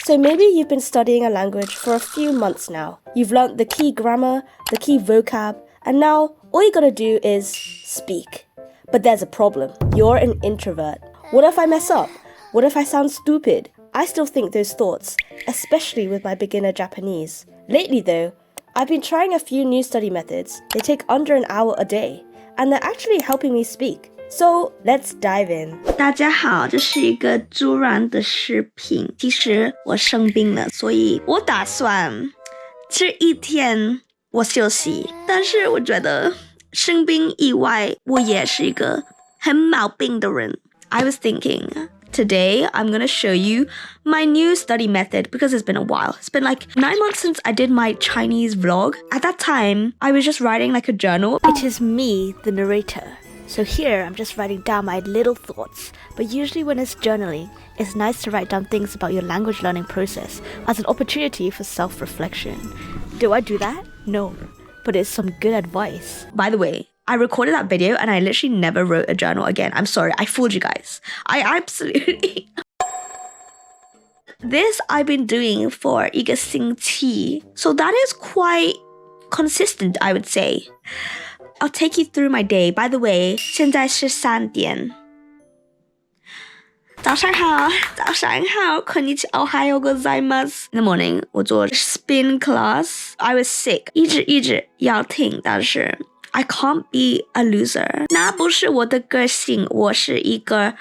So maybe you've been studying a language for a few months now. You've learnt the key grammar, the key vocab, and now all you gotta do is speak. But there's a problem. You're an introvert. What if I mess up? What if I sound stupid? I still think those thoughts, especially with my beginner Japanese. Lately though, I've been trying a few new study methods. They take under an hour a day, and they're actually helping me speak. So let's dive in. 大家好，这是一个突然的视频。其实我生病了，所以我打算这一天我休息。但是我觉得生病以外，我也是一个很毛病的人。I was thinking, today I'm gonna show you my new study method because it's been a while. It's been like 9 months since I did my Chinese vlog. At that time, I was just writing like a journal. It is me, the narrator. So here, I'm just writing down my little thoughts. But usually when it's journaling, it's nice to write down things about your language learning process as an opportunity for self-reflection. Do I do that? No. But it's some good advice. By the way, I recorded that video and I literally never wrote a journal again. I'm sorry, I fooled you guys. I absolutely... This I've been doing for 一个星期. So that is quite consistent, I would say. I'll take you through my day. By the way, 现在是3点。早上好，早上好，こんにちは、おはようございます。In the morning, 我做 spin class. I was sick. 一直要听，但是 I can't be a loser. 那不是我的个性，我是一个...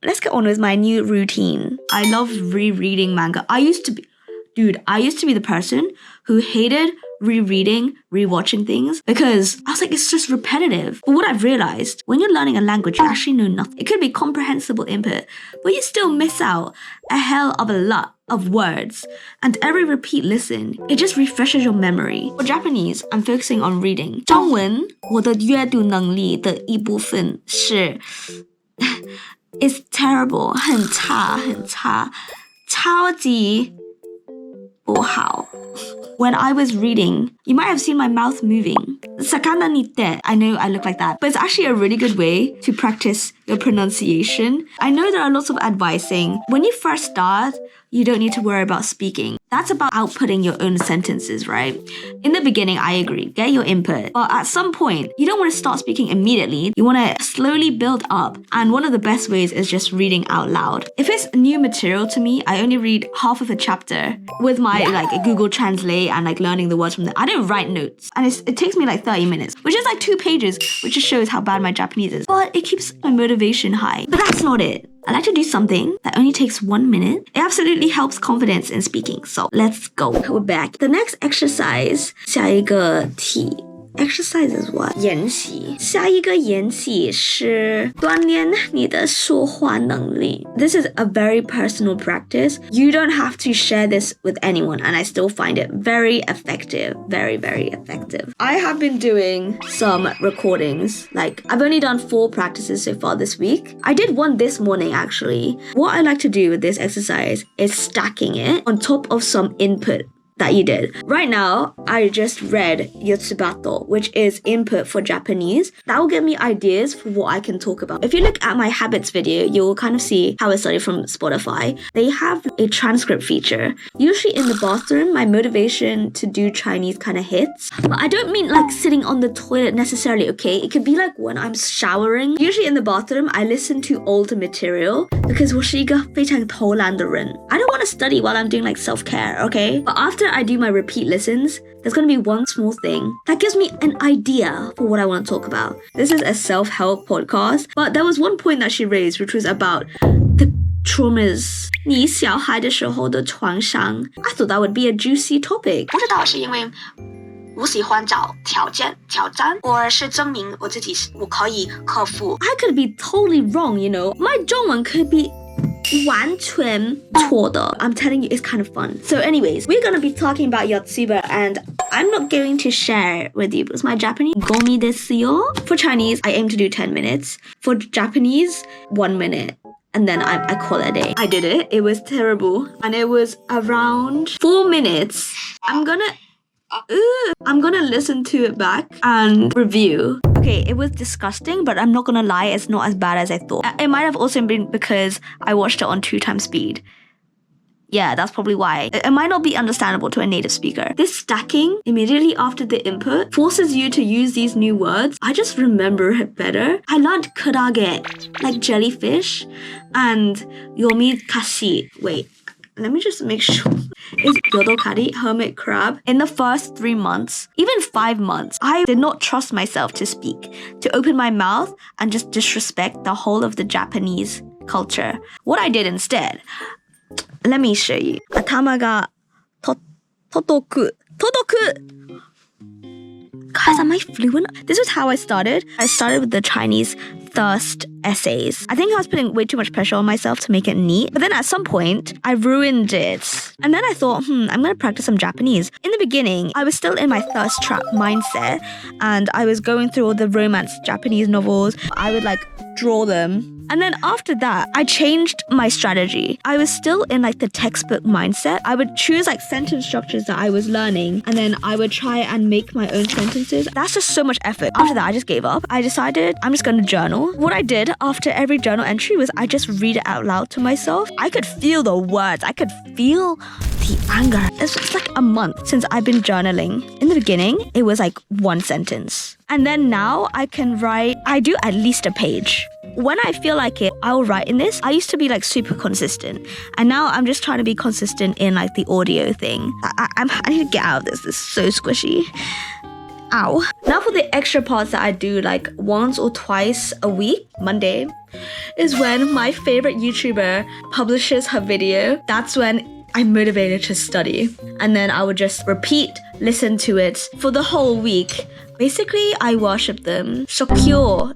Let's get on with my new routine. I love rereading manga. I used to be the person who hated rereading, rewatching things because I was like, it's just repetitive. But what I've realized, when you're learning a language, you actually know nothing. It could be comprehensible input, but you still miss out a hell of a lot of words. And every repeat listen, it just refreshes your memory. For Japanese, I'm focusing on reading. 中文，我的阅读能力的一部分是 it's terrible, 很差，超级不好。When I was reading, you might have seen my mouth moving. Sakana nite. I know I look like that, but it's actually a really good way to practice your pronunciation. I know there are lots of advice saying when you first start, you don't need to worry about speaking. That's about outputting your own sentences, right? In the beginning, I agree. Get your input. But at some point, you don't want to start speaking immediately. You want to slowly build up. And one of the best ways is just reading out loud. If it's new material to me, I only read half of a chapter with my Google Translate and learning the words from there. I don't write notes. And it takes me 30 minutes, which is 2 pages, which just shows how bad my Japanese is. But it keeps my motivation high. But that's not it. I like to do something that only takes 1 minute. It absolutely helps confidence in speaking. So let's go. We're back. The next exercise, 下一个题. Exercise is what? 研习. 下一个研习是锻炼你的说话能力. This is a very personal practice. You don't have to share this with anyone, and I still find it very effective. Very, very effective. I have been doing some recordings. I've only done 4 practices so far this week. I did one this morning, actually. What I like to do with this exercise is stacking it on top of some input that you did. Right now, I just read Yotsubato, which is input for Japanese. That will give me ideas for what I can talk about. If you look at my habits video, you'll kind of see how I study from Spotify. They have a transcript feature. Usually in the bathroom, my motivation to do Chinese kind of hits. But I don't mean sitting on the toilet necessarily, okay? It could be when I'm showering. Usually in the bathroom, I listen to older material because 我是一个非常偷懒的人. I don't want to study while I'm doing self-care, okay? But after I do my repeat listens, there's going to be one small thing that gives me an idea for what I want to talk about. This is a self-help podcast, but there was one point that she raised, which was about the traumas. 你小孩的时候的创伤. I thought that would be a juicy topic. 不知道是因为我喜欢找挑战，或是证明我自己我可以克服. I could be totally wrong, you know. My 中文 could be完全错的. I'm telling you, it's kind of fun. So anyways, we're gonna be talking about Yotsuba, and I'm not going to share it with you because my Japanese gomi desu yo. For Chinese, I aim to do 10 minutes. For Japanese, 1 minute. And then I call it a day. I did it. It was terrible. And it was around 4 minutes. I'm gonna listen to it back and review. Okay, it was disgusting, but I'm not gonna lie, it's not as bad as I thought. It might have also been because I watched it on 2x speed. Yeah, that's probably why. It might not be understandable to a native speaker. This stacking immediately after the input forces you to use these new words. I just remember it better. I learned kurage, like jellyfish, and yomikashi. Wait, let me just make sure. Is yodokari, hermit crab. In the first 3 months, even 5 months, I did not trust myself to speak, to open my mouth and just disrespect the whole of the Japanese culture. What I did instead, let me show you. Atama ga todoku. Guys, am I fluent? This was how I started. I started with the Chinese thirst essays. I think I was putting way too much pressure on myself to make it neat. But then at some point, I ruined it. And then I thought, I'm gonna practice some Japanese. In the beginning, I was still in my thirst trap mindset. And I was going through all the romance Japanese novels. I would like draw them. And then after that, I changed my strategy. I was still in like the textbook mindset. I would choose like sentence structures that I was learning, and then I would try and make my own sentences. That's just so much effort. After that, I just gave up. I decided I'm just gonna journal. What I did after every journal entry was I just read it out loud to myself. I could feel the words. I could feel the anger. It's like a month since I've been journaling. In the beginning, it was like one sentence. And then now I can write, I do at least a page. When I feel like it, I'll write in this. I used to be like super consistent. And now I'm just trying to be consistent in like the audio thing. I need to get out of this. This is so squishy. Ow. Now for the extra parts that I do like once or twice a week, Monday, is when my favorite YouTuber publishes her video. That's when I'm motivated to study. And then I would just repeat, listen to it for the whole week. Basically, I worship them. Shokyo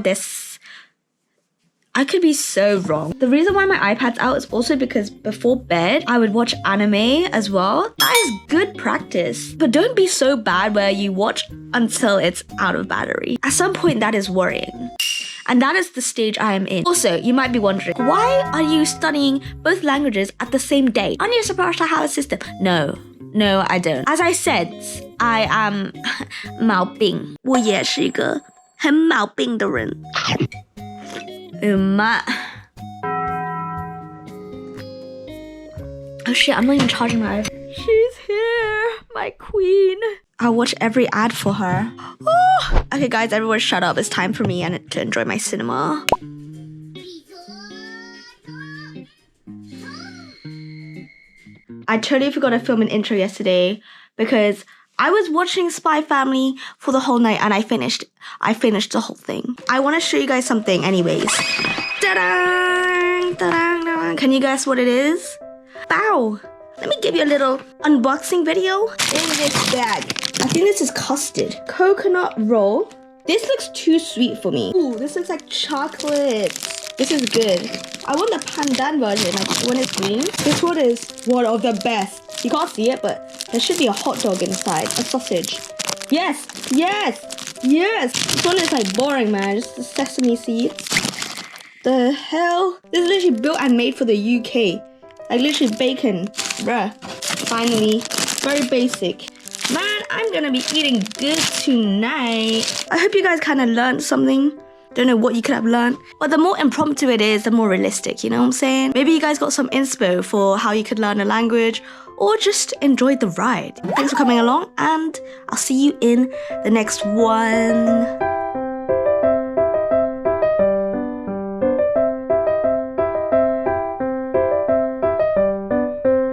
desu. I could be so wrong. The reason why my iPad's out is also because before bed, I would watch anime as well. That is good practice. But don't be so bad where you watch until it's out of battery. At some point, that is worrying. And that is the stage I am in. Also, you might be wondering, why are you studying both languages at the same day? Aren't you supposed to have a system? No, I don't. As I said, I am 毛病。我也是一个很毛病的人。Oh shit, I'm not even charging my iPhone. She's here, my queen. I'll watch every ad for her. Oh. Okay guys, everyone shut up. It's time for me to enjoy my cinema. I totally forgot to film an intro yesterday because I was watching Spy Family for the whole night and I finished the whole thing. I want to show you guys something anyways. Ta-da! Ta-da! Can you guess what it is? Bow! Let me give you a little unboxing video. In this bag, I think this is custard. Coconut roll. This looks too sweet for me. Ooh, this looks like chocolate. This is good. I want the pandan version, like when it's green. This one is one of the best. You can't see it, but there should be a hot dog inside, a sausage. Yes, yes, yes. This one is like boring, man. Just the sesame seeds. The hell? This is literally built and made for the UK. Like literally bacon. Bruh. Finally. Very basic. Man, I'm gonna be eating good tonight. I hope you guys kind of learned something. Don't know what you could have learned. But the more impromptu it is, the more realistic, you know what I'm saying? Maybe you guys got some inspo for how you could learn a language or just enjoyed the ride. Thanks for coming along and I'll see you in the next one.